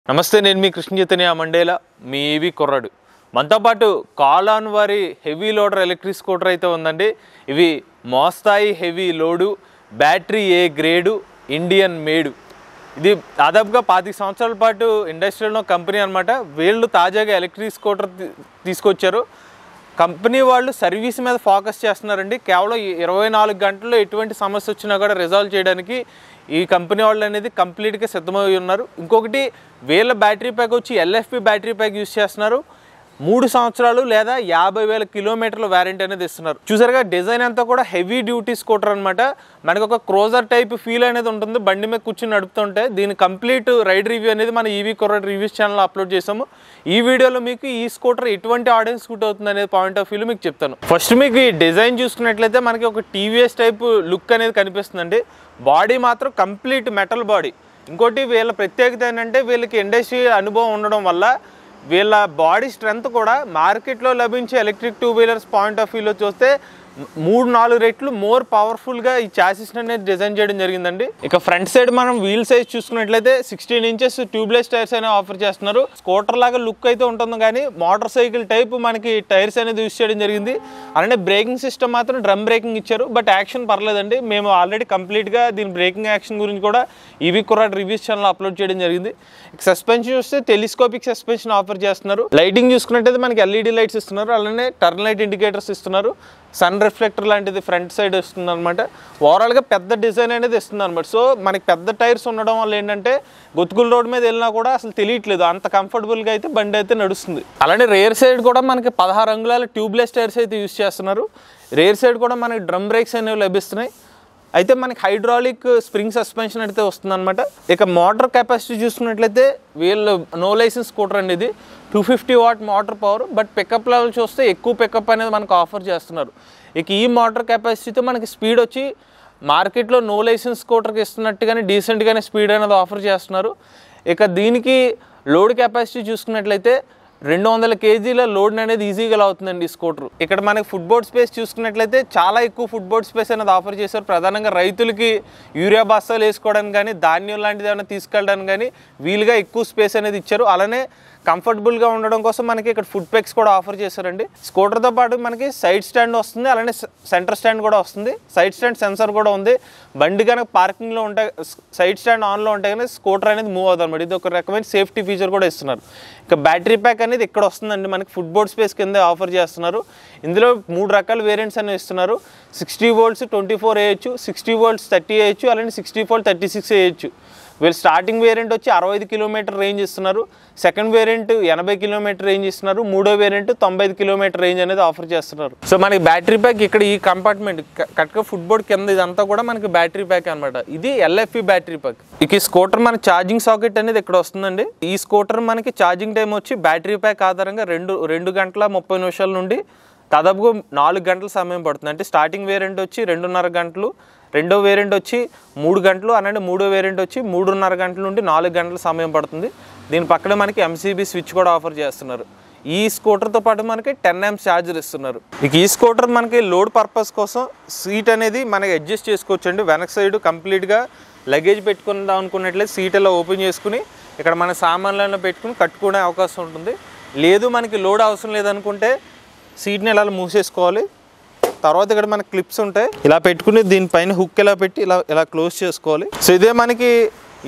నమస్తే, నేను మీ కృష్ణ చైతన్య మండేలా, మీ ఈవీ కుర్రాడు. మనతో పాటు కాలాన్ వారి హెవీ లోడర్ ఎలక్ట్రిక్ స్కూటర్ అయితే ఉందండి. ఇవి మోస్తాయి heavy load, battery A grade, Indian made. ఇది దాదాపుగా 25 సంవత్సరాల పాటు ఇండస్ట్రీలో కంపెనీ అనమాట. వీళ్ళు తాజాగా ఎలక్ట్రిక్ స్కూటర్ తీసుకొచ్చారు. కంపెనీ వాళ్ళు సర్వీస్ మీద ఫోకస్ చేస్తున్నారండి. కేవలం 24 గంటల్లో ఎటువంటి సమస్య వచ్చినా కూడా రిజాల్వ్ చేయడానికి ఈ కంపెనీ వాళ్ళు అనేది కంప్లీట్గా సిద్ధమై ఉన్నారు. ఇంకొకటి, వీళ్ళ బ్యాటరీ ప్యాక్ వచ్చి ఎల్ఎఫ్పి బ్యాటరీ ప్యాక్ యూజ్ చేస్తున్నారు. 3 సంవత్సరాలు లేదా 50,000 కిలోమీటర్ల వారంటీ అనేది ఇస్తున్నారు. చూసారుగా, డిజైన్ అంతా కూడా హెవీ డ్యూటీ స్కూటర్ అనమాట. మనకు ఒక క్రోజర్ టైప్ ఫీల్ అనేది ఉంటుంది బండి మీద కూర్చొని నడుపుతుంటే. దీని కంప్లీట్ రైడ్ రివ్యూ అనేది మన ఈవీ కుర్రాడు రివ్యూస్ ఛానల్లో అప్లోడ్ చేసాము. ఈ వీడియోలో మీకు ఈ స్కూటర్ ఎటువంటి ఆడియన్స్ సూట్ అవుతుంది అనేది పాయింట్ ఆఫ్ వ్యూలో మీకు చెప్తాను. ఫస్ట్ మీకు ఈ డిజైన్ చూసుకున్నట్లయితే మనకి ఒక టీవీఎస్ టైప్ లుక్ అనేది కనిపిస్తుందండి. బాడీ మాత్రం కంప్లీట్ మెటల్ బాడీ. ఇంకోటి, వీళ్ళ ప్రత్యేకత ఏంటంటే వీళ్ళకి ఇండస్ట్రీ అనుభవం ఉండడం వల్ల వీళ్ళ బాడీ స్ట్రెంత్ కూడా మార్కెట్లో లభించే ఎలక్ట్రిక్ 2 వీలర్స్ పాయింట్ ఆఫ్ వ్యూలో చూస్తే 3-4 రెట్లు మోర్ పవర్ఫుల్గా ఈ చాసిస్ అనేది డిజైన్ చేయడం జరిగిందండి. ఇక ఫ్రంట్ సైడ్ మనం వీల్ సైజ్ చూసుకున్నట్లయితే 16 ఇంచెస్ ట్యూబ్లెస్ టైర్స్ అనేవి ఆఫర్ చేస్తున్నారు. స్కూటర్ లాగా లుక్ అయితే ఉంటుంది కానీ మోటార్ సైకిల్ టైప్ మనకి టైర్స్ అనేది యూజ్ చేయడం జరిగింది. అలానే బ్రేకింగ్ సిస్టమ్ మాత్రం డ్రమ్ బ్రేకింగ్ ఇచ్చారు. బట్ యాక్షన్ పర్లేదండి. మేము ఆల్రెడీ కంప్లీట్గా దీని బ్రేకింగ్ యాక్షన్ గురించి కూడా ఈవీ కుర్రాడు రివ్యూస్ ఛానల్ అప్లోడ్ చేయడం జరిగింది. సస్పెన్షన్ చూస్తే టెలిస్కోపిక్ సస్పెన్షన్ ఆఫర్ చేస్తున్నారు. లైటింగ్ చూసుకున్నట్టయితే మనకి ఎల్ఈడి లైట్స్ ఇస్తున్నారు. అలానే టర్న్ లైట్ ఇండికేటర్స్ ఇస్తున్నారు. సన్ రిఫ్లెక్టర్ లాంటిది ఫ్రంట్ సైడ్ వస్తుంది అనమాట. ఓవరాల్గా పెద్ద డిజైన్ అనేది ఇస్తుంది అనమాట. సో మనకి పెద్ద టైర్స్ ఉండడం వల్ల ఏంటంటే గొత్తుకుల రోడ్ మీద వెళ్ళినా కూడా అసలు తెలియట్లేదు, అంత కంఫర్టబుల్గా అయితే బండి అయితే నడుస్తుంది. అలానే రేర్ సైడ్ కూడా మనకి 16 అంగుళాల ట్యూబ్లెస్ టైర్స్ అయితే యూజ్ చేస్తున్నారు. రేర్ సైడ్ కూడా మనకి డ్రమ్ బ్రేక్స్ అనేవి లభిస్తున్నాయి. అయితే మనకి హైడ్రాలిక్ స్ప్రింగ్ సస్పెన్షన్ అయితే వస్తుంది అనమాట. ఇక మోటార్ కెపాసిటీ చూసుకున్నట్లయితే వీళ్ళు నో లైసెన్స్ స్కూటర్ అండి. ఇది 250 watt motor power. But pickup level చూస్తే ఎక్కువ పికప్ అనేది మనకు ఆఫర్ చేస్తున్నారు. ఇక ఈ మోటార్ కెపాసిటీతో మనకి స్పీడ్ వచ్చి మార్కెట్లో నో లైసెన్స్ స్కూటర్కి ఇస్తున్నట్టుగానే డీసెంట్గానే స్పీడ్ అనేది ఆఫర్ చేస్తున్నారు. ఇక దీనికి లోడ్ కెపాసిటీ చూసుకున్నట్లయితే 200 కేజీల లోడ్ అనేది ఈజీగా అవుతుందండి ఈ స్కూటర్. ఇక్కడ మనకి ఫుట్బోర్డ్ స్పేస్ చూసుకున్నట్లయితే చాలా ఎక్కువ ఫుట్బోర్డ్ స్పేస్ అనేది ఆఫర్ చేశారు. ప్రధానంగా రైతులకి యూరియా బస్తాలు వేసుకోవడానికి కానీ ధాన్యం లాంటిది ఏమైనా తీసుకెళ్ళడానికి కానీ వీలుగా ఎక్కువ స్పేస్ అనేది ఇచ్చారు. అలానే కంఫర్టబుల్గా ఉండడం కోసం మనకి ఇక్కడ ఫుడ్ పెక్స్ కూడా ఆఫర్ చేశారండి. స్కూటర్తో పాటు మనకి సైడ్ స్టాండ్ వస్తుంది, అలానే సెంటర్ స్టాండ్ కూడా వస్తుంది. సైడ్ స్టాండ్ సెన్సర్ కూడా ఉంది. బండి కనుక పార్కింగ్లో ఉంటే సైడ్ స్టాండ్ ఆన్లో ఉంటే కానీ స్కూటర్ అనేది మూవ్ అవుతుంది అనమాట. ఇది ఒక రకమైన సేఫ్టీ ఫీచర్ కూడా ఇస్తున్నారు. ఇక బ్యాటరీ ప్యాక్ అనేది ఇక్కడ వస్తుందండి. మనకి ఫుట్బోర్డ్ స్పేస్ కింద ఆఫర్ చేస్తున్నారు. ఇందులో 3 రకాల వేరియంట్స్ అనేవి ఇస్తున్నారు. 60 వోల్ట్స్ 24 వేయచ్చు, 60 వోల్ట్స్ 30 వేయచ్చు, అలానే 60 వోల్ట్ 36 వేయచ్చు. వీళ్ళు స్టార్టింగ్ వేరియంట్ వచ్చి 65 కిలోమీటర్ రేంజ్ ఇస్తున్నారు. సెకండ్ వేరియంట్ 80 కిలోమీటర్ రేంజ్ ఇస్తున్నారు. మూడో వేరియంట్ 95 కిలోమీటర్ రేంజ్ అనేది ఆఫర్ చేస్తున్నారు. సో మనకి బ్యాటరీ ప్యాక్ ఇక్కడ ఈ కంపార్ట్మెంట్ కరెక్ట్గా ఫుట్బోర్డ్ కింద ఇదంతా కూడా మనకి బ్యాటరీ ప్యాక్ అనమాట. ఇది ఎల్ఎఫ్ఈ బ్యాటరీ ప్యాక్. ఇక ఈ స్కూటర్ మన ఛార్జింగ్ సాకెట్ అనేది ఇక్కడ వస్తుందండి. ఈ స్కూటర్ మనకి ఛార్జింగ్ టైం వచ్చి బ్యాటరీ ప్యాక్ ఆధారంగా 2 గంటల 30 నిమిషాల నుండి దాదాపుగా 4 గంటల సమయం పడుతుంది. అంటే స్టార్టింగ్ వేరియంట్ వచ్చి 2.5 గంటలు, రెండో వేరియంట్ వచ్చి 3 గంటలు, అలానే మూడో వేరియంట్ వచ్చి 3.5 గంటల నుండి 4 గంటల సమయం పడుతుంది. దీని పక్కన మనకి ఎంసీబీ స్విచ్ కూడా ఆఫర్ చేస్తున్నారు. ఈ స్కూటర్తో పాటు మనకి 10 amps ఛార్జర్ ఇస్తున్నారు. ఇక ఈ స్కూటర్ మనకి లోడ్ పర్పస్ కోసం సీట్ అనేది మనకి అడ్జస్ట్ చేసుకోవచ్చు అండి. వెనక సైడ్ కంప్లీట్గా లగేజ్ పెట్టుకుందాం అనుకున్నట్లయితే సీట్ ఇలా ఓపెన్ చేసుకుని ఇక్కడ మన సామాన్లను పెట్టుకుని కట్టుకునే అవకాశం ఉంటుంది. లేదు మనకి లోడ్ అవసరం లేదనుకుంటే సీట్ని ఇలా మూసేసుకోవాలి. తర్వాత ఇక్కడ మనకి క్లిప్స్ ఉంటాయి, ఇలా పెట్టుకుని దీనిపైన హుక్ ఇలా పెట్టి ఇలా క్లోజ్ చేసుకోవాలి. సో ఇదే మనకి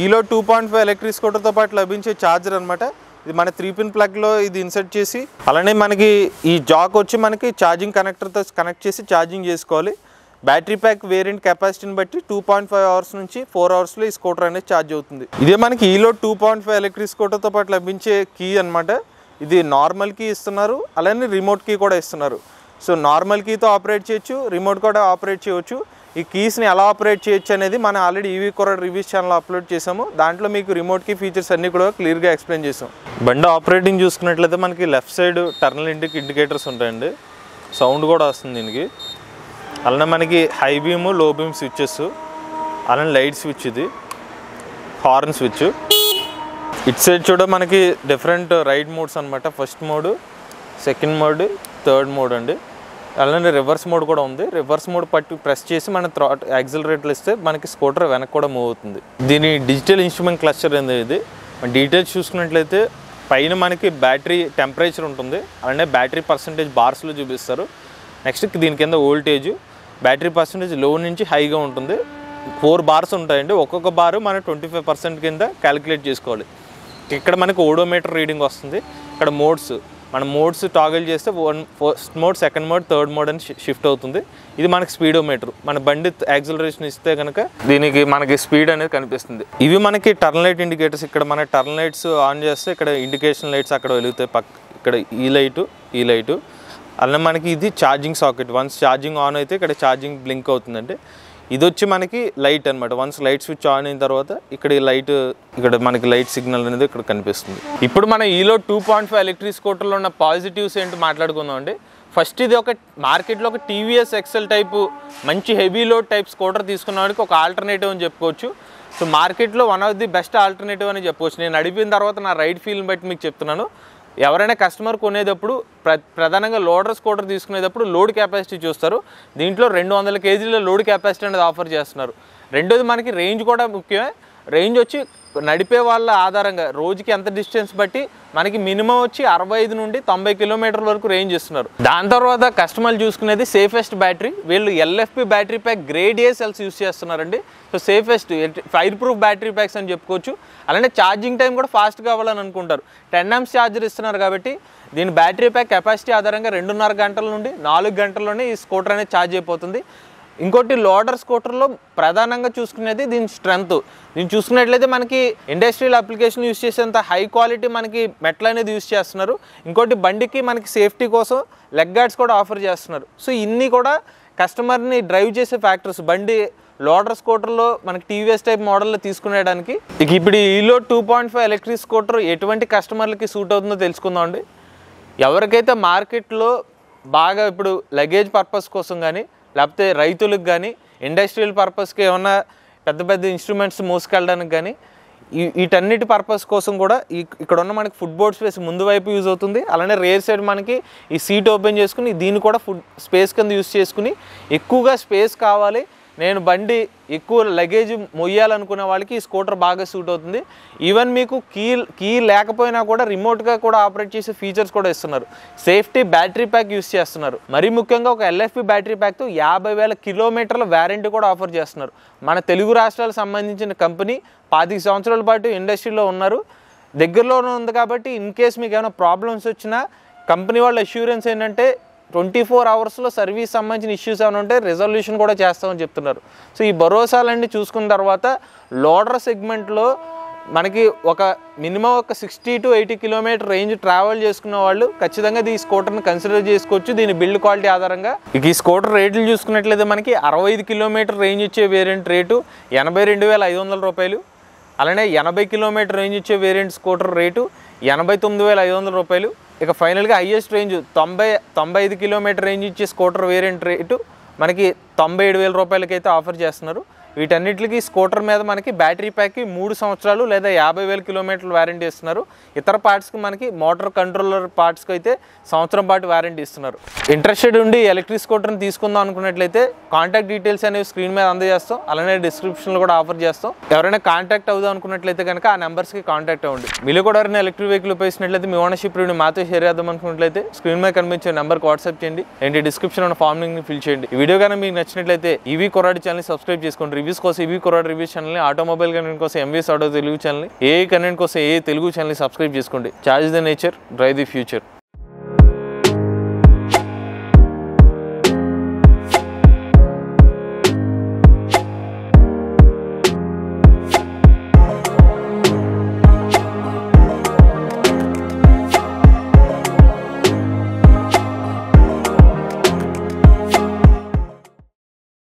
ఈలో 2.5 ఎలక్ట్రిక్ స్కూటర్తో పాటు లభించే ఛార్జర్ అనమాట. ఇది మన 3-pin ప్లగ్లో ఇది ఇన్సర్ట్ చేసి, అలానే మనకి ఈ జాక్ వచ్చి మనకి ఛార్జింగ్ కనెక్టర్తో కనెక్ట్ చేసి ఛార్జింగ్ చేసుకోవాలి. బ్యాటరీ ప్యాక్ వేరియంట్ కెపాసిటీని బట్టి 2.5 అవర్స్ నుంచి 4 అవర్స్లో ఈ స్కూటర్ అనేది ఛార్జ్ అవుతుంది. ఇదే మనకి ఈలో 2.5 ఎలక్ట్రిక్ స్కూటర్తో పాటు లభించే కీ అనమాట. ఇది నార్మల్ కీ ఇస్తున్నారు, అలానే రిమోట్ కీ కూడా ఇస్తున్నారు. సో నార్మల్ కీతో ఆపరేట్ చేయొచ్చు, రిమోట్ కూడా ఆపరేట్ చేయవచ్చు. ఈ కీస్ని ఎలా ఆపరేట్ చేయొచ్చు అనేది మనం ఆల్రెడీ ఈవీ కుర్రాడు రివ్యూస్ ఛానల్ అప్లోడ్ చేసాము. దాంట్లో మీకు రిమోట్ కీ ఫీచర్స్ అన్నీ కూడా క్లియర్గా ఎక్స్ప్లెయిన్ చేసాం. బండి ఆపరేటింగ్ చూసుకున్నట్లయితే మనకి లెఫ్ట్ సైడ్ టర్నల్ ఇండికేటర్స్ ఉంటాయండి. సౌండ్ కూడా వస్తుంది దీనికి. అలానే మనకి హై బీమ్, లో బీమ్ స్విచ్చెస్, అలానే లైట్ స్విచ్, ఇది హార్న్ స్విచ్. ఇట్ సైడ్ చూడ మనకి డిఫరెంట్ రైడ్ మోడ్స్ అనమాట. First mode, second mode, third mode అండి. అలానే రివర్స్ మోడ్ కూడా ఉంది. రివర్స్ మోడ్ ప్రెస్ చేసి మన యాక్సిలరేటర్లు ఇస్తే మనకి స్కూటర్ వెనక్కి కూడా మూవ్ అవుతుంది. దీని డిజిటల్ ఇన్స్ట్రుమెంట్ క్లస్టర్ అనేది ఇది. డీటెయిల్స్ చూసుకున్నట్లయితే పైన మనకి బ్యాటరీ టెంపరేచర్ ఉంటుంది, అలానే బ్యాటరీ పర్సంటేజ్ బార్స్లో చూపిస్తారు. నెక్స్ట్ దీని కింద వోల్టేజ్, బ్యాటరీ పర్సంటేజ్ లో నుంచి హైగా ఉంటుంది. 4 బార్స్ ఉంటాయండి. ఒక్కొక్క బారు మనం 25% కింద క్యాలిక్యులేట్ చేసుకోవాలి. ఇక్కడ మనకి ఓడోమీటర్ రీడింగ్ వస్తుంది. ఇక్కడ మోడ్స్, మన మోడ్స్ టాగిల్ చేస్తే first mode, second mode, third mode అని షిఫ్ట్ అవుతుంది. ఇది మనకి స్పీడోమీటర్. మన బండి యాక్సిలరేషన్ ఇస్తే కనుక దీనికి మనకి స్పీడ్ అనేది కనిపిస్తుంది. ఇవి మనకి టర్న్ లైట్ ఇండికేటర్స్. ఇక్కడ మన టర్న్ లైట్స్ ఆన్ చేస్తే ఇక్కడ ఇండికేషన్ లైట్స్ అక్కడ వెలుగుతాయి. ఇక్కడ ఈ లైటు అలానే మనకి ఇది charging socket. Once charging on అయితే ఇక్కడ ఛార్జింగ్ బ్లింక్ అవుతుందండి. ఇది వచ్చి మనకి లైట్ అనమాట. వన్స్ లైట్ స్విచ్ ఆన్ అయిన తర్వాత ఇక్కడ ఈ లైట్, ఇక్కడ మనకి లైట్ సిగ్నల్ అనేది ఇక్కడ కనిపిస్తుంది. ఇప్పుడు మన ఈలో 2.5 ఎలక్ట్రిక్ స్కూటర్లో ఉన్న పాజిటివ్స్ ఏంటో మాట్లాడుకుందాం అండి. ఫస్ట్ ఇది ఒక మార్కెట్లో ఒక టీవీఎస్ ఎక్సెల్ టైపు మంచి హెవీ లోడ్ టైప్ స్కూటర్ తీసుకున్న వాడికి ఒక ఆల్టర్నేటివ్ అని చెప్పుకోవచ్చు. సో మార్కెట్లో one of the best alternative అని చెప్పవచ్చు. నేను నడిపిన తర్వాత నా రైడ్ ఫీల్ని బట్టి మీకు చెప్తున్నాను. ఎవరైనా కస్టమర్ కొనేటప్పుడు ప్రధానంగా లోడర్ స్కూటర్ తీసుకునేటప్పుడు లోడ్ కెపాసిటీ చూస్తారు. దీంట్లో 200 కేజీల లోడ్ కెపాసిటీ అనేది ఆఫర్ చేస్తున్నారు. రెండోది మనకి రేంజ్ కూడా ముఖ్యమే. రేంజ్ వచ్చి నడిపే వాళ్ళ ఆధారంగా రోజుకి ఎంత డిస్టెన్స్ బట్టి మనకి మినిమం వచ్చి 65 నుండి 90 కిలోమీటర్ల వరకు రేంజ్ ఇస్తున్నారు. దాని తర్వాత కస్టమర్లు చూసుకునేది సేఫెస్ట్ బ్యాటరీ. వీళ్ళు LFP battery pack grade A cells use చేస్తున్నారండి. So safest fire proof battery packs అని చెప్పుకోవచ్చు. అలానే ఛార్జింగ్ టైం కూడా ఫాస్ట్ కావాలని అనుకుంటారు. 10 amps ఛార్జర్ ఇస్తున్నారు కాబట్టి దీని బ్యాటరీ ప్యాక్ కెపాసిటీ ఆధారంగా 2.5 గంటల నుండి 4 గంటల్లోనే ఈ స్కూటర్ అనేది ఛార్జ్ అయిపోతుంది. ఇంకోటి లోడర్ స్కూటర్లో ప్రధానంగా చూసుకునేది దీని స్ట్రెంత్. దీన్ని చూసుకున్నట్లయితే మనకి ఇండస్ట్రియల్ అప్లికేషన్ యూస్ చేసేంత హై క్వాలిటీ మనకి మెటల్ అనేది యూస్ చేస్తున్నారు. ఇంకోటి బండికి మనకి సేఫ్టీ కోసం లెగ్ గార్డ్స్ కూడా ఆఫర్ చేస్తున్నారు. సో ఇన్ని కూడా కస్టమర్ని డ్రైవ్ చేసే ఫ్యాక్టర్స్ బండి లోడర్ స్కూటర్లో మనకి టీవీఎస్ టైప్ మోడల్లో తీసుకునేయడానికి. ఇక ఇప్పుడు ఈలో 2.5 ఎలక్ట్రిక్ స్కూటర్ ఎటువంటి కస్టమర్లకి సూట్ అవుతుందో తెలుసుకుందాం అండి. ఎవరికైతే మార్కెట్లో బాగా ఇప్పుడు లగేజ్ పర్పస్ కోసం కానీ, లేకపోతే రైతులకు కానీ, ఇండస్ట్రియల్ పర్పస్కి ఏమన్నా పెద్ద పెద్ద ఇన్స్ట్రుమెంట్స్ మోసుకెళ్ళడానికి కానీ, వీటన్నిటి పర్పస్ కోసం కూడా ఇక్కడ ఉన్న మనకి ఫుడ్ బోర్డ్ స్పేస్ ముందు వైపు యూజ్ అవుతుంది. అలానే రేర్ సైడ్ మనకి ఈ సీట్ ఓపెన్ చేసుకుని దీన్ని కూడా ఫుడ్ స్పేస్ కింద యూజ్ చేసుకుని ఎక్కువగా స్పేస్ కావాలి, నేను బండి ఎక్కువ లగేజ్ మొయ్యాలనుకునే వాళ్ళకి ఈ స్కూటర్ బాగా సూట్ అవుతుంది. ఈవెన్ మీకు కీ లేకపోయినా కూడా రిమోట్గా కూడా ఆపరేట్ చేసే ఫీచర్స్ కూడా ఇస్తున్నారు. సేఫ్టీ బ్యాటరీ ప్యాక్ యూస్ చేస్తున్నారు. మరీ ముఖ్యంగా ఒక LFP బ్యాటరీ ప్యాక్తో 50,000 కిలోమీటర్ల వారంటీ కూడా ఆఫర్ చేస్తున్నారు. మన తెలుగు రాష్ట్రాలకు సంబంధించిన కంపెనీ 25 సంవత్సరాల పాటు ఇండస్ట్రీలో ఉన్నారు. దగ్గరలోనే ఉంది కాబట్టి ఇన్ కేస్ మీకు ఏమైనా ప్రాబ్లమ్స్ వచ్చినా కంపెనీ వాళ్ళ అష్యూరెన్స్ ఏంటంటే 24 అవర్స్లో సర్వీస్ సంబంధించిన ఇష్యూస్ ఏమైనా ఉంటే రిజల్యూషన్ కూడా చేస్తామని చెప్తున్నారు. సో ఈ భరోసాలన్నీ చూసుకున్న తర్వాత లోడర్ సెగ్మెంట్లో మనకి ఒక మినిమం ఒక 60 to 80 కిలోమీటర్ రేంజ్ ట్రావెల్ చేసుకున్న వాళ్ళు ఖచ్చితంగా ఈ స్కూటర్ని కన్సిడర్ చేసుకోవచ్చు దీని బిల్డ్ క్వాలిటీ ఆధారంగా. ఇక ఈ స్కూటర్ రేట్లు చూసుకున్నట్లయితే మనకి 65 కిలోమీటర్ రేంజ్ ఇచ్చే వేరియంట్ రేటు 82,500 రూపాయలు. అలానే 80 కిలోమీటర్ రేంజ్ ఇచ్చే వేరియంట్ స్కూటర్ రేటు 89,500 రూపాయలు. ఇక ఫైనల్గా హైయెస్ట్ రేంజ్ 95 కిలోమీటర్ రేంజ్ ఇచ్చే స్కూటర్ వేరియంట్ రేటు మనకి 97,000 రూపాయలకి అయితే ఆఫర్ చేస్తున్నారు. వీటన్నిటికి స్కూటర్ మీద మనకి బ్యాటరీ ప్యాక్కి 3 సంవత్సరాలు లేదా 50,000 కిలోమీటర్ల వారంటీ ఇస్తున్నారు. ఇతర పార్ట్స్కి మనకి మోటార్ కంట్రోలర్ పార్ట్స్కి అయితే సంవత్సరం పాటు వారంటీ ఇస్తున్నారు. ఇంట్రెస్టెడ్ ఉండి ఎలక్ట్రిక్ స్కూటర్ని తీసుకుందాం అనుకున్నట్లయితే కాంటాక్ట్ డీటెయిల్స్ అనేవి స్క్రీన్ మీద అందజేస్తాం. అలానే డిస్క్రిప్షన్లో కూడా ఆఫర్ చేస్తాం. ఎవరైనా కాంటాక్ట్ అవుదాం అనుకున్నట్లయితే కనుక ఆ నెంబర్స్కి కాంటాక్ట్ అవ్వండి. మీలో కూడా ఎవరైనా ఎలక్ట్రిక్ వెహికల్ ఉపయోగించినట్లయితే మీ ఓనర్షిప్ రివ్యూని మాతో షేర్ చేద్దాం అనుకున్నట్లయితే స్క్రీన్ మీద కనిపించే నెంబర్కి వాట్సాప్ చేయండి. ఏంటి డిస్క్రిప్షన్ ఉన్న ఫామ్ లింక్ని ఫిల్ చేయండి. ఈ వీడియో కానీ మీకు నచ్చినట్లయితే ఈవీ కొరాడి ఛానల్ని సబ్స్క్రైబ్ చేసుకోండి. రివ్యూస్ కోసం ఈవీ కొరాడి రివ్యూస్ ఛానల్ని, ఆటోమొబైల్ కంటెంట్ కోసం ఎంవీఎస్ ఆటో తెలుగు ఛానల్ని, ఏ కంటెంట్ కోసం ఏ తెలుగు ఛానల్ని సబ్స్క్రైబ్ చేసుకోండి. Charge the nature, drive the future.